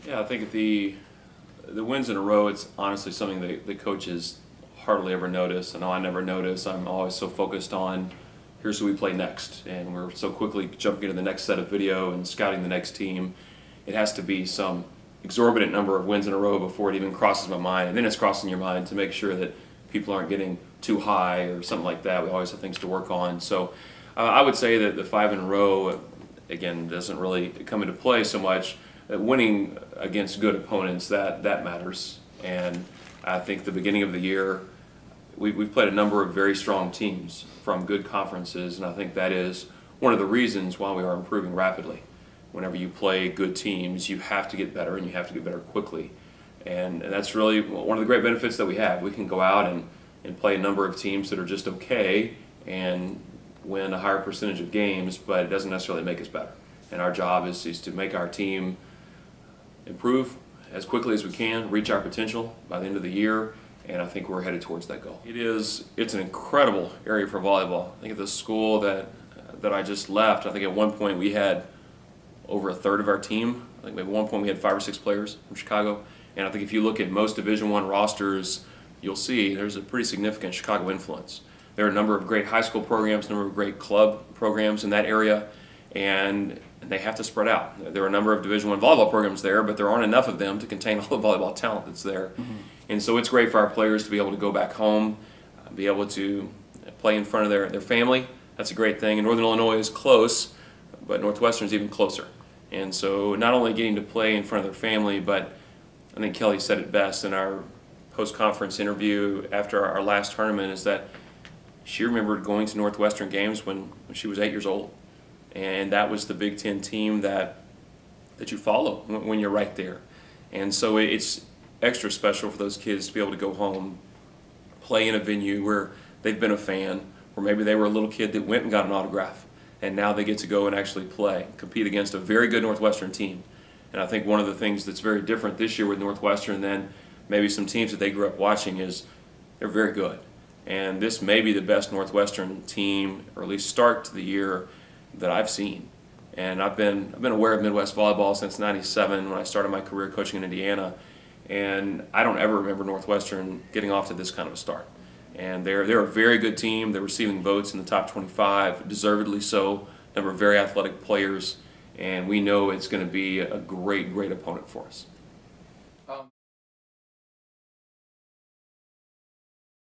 Yeah, I think the wins in a row, it's honestly something that the coaches hardly ever notice. I know I never notice. I'm always so focused on here's who we play next, and we're so quickly jumping into the next set of video and scouting the next team. It has to be some exorbitant number of wins in a row before it even crosses my mind, and then it's crossing your mind to make sure that people aren't getting too high or something like that. We always have things to work on. So I would say that the 5 in a row, again, doesn't really come into play so much. Winning against good opponents, that matters. And I think the beginning of the year, we've played a number of very strong teams from good conferences, and I think that is one of the reasons why we are improving rapidly. Whenever you play good teams, you have to get better, and you have to get better quickly. And that's really one of the great benefits that we have. We can go out and play a number of teams that are just okay and win a higher percentage of games, but it doesn't necessarily make us better. And our job is to make our team improve as quickly as we can, reach our potential by the end of the year, and I think we're headed towards that goal. It's an incredible area for volleyball. I think at the school that I just left, I think at one point we had over a third of our team. I think maybe at one point we had 5 or 6 players from Chicago, and I think if you look at most Division I rosters, you'll see there's a pretty significant Chicago influence. There are a number of great high school programs, a number of great club programs in that area, and they have to spread out. There are a number of Division I volleyball programs there, but there aren't enough of them to contain all the volleyball talent that's there. Mm-hmm. And so it's great for our players to be able to go back home, be able to play in front of their family. That's a great thing. And Northern Illinois is close, but Northwestern's even closer. And so not only getting to play in front of their family, but I think Kelly said it best in our post-conference interview after our last tournament, is that she remembered going to Northwestern games when she was 8 years old. And that was the Big Ten team that you follow when you're right there. And so it's extra special for those kids to be able to go home, play in a venue where they've been a fan, or maybe they were a little kid that went and got an autograph, and now they get to go and actually play, compete against a very good Northwestern team. And I think one of the things that's very different this year with Northwestern than maybe some teams that they grew up watching is they're very good. And this may be the best Northwestern team, or at least start to the year, that I've seen. And I've been aware of Midwest volleyball since '97 when I started my career coaching in Indiana, and I don't ever remember Northwestern getting off to this kind of a start. And they're a very good team. They're receiving votes in the top 25, deservedly so. Number of very athletic players, and we know it's going to be a great opponent for us.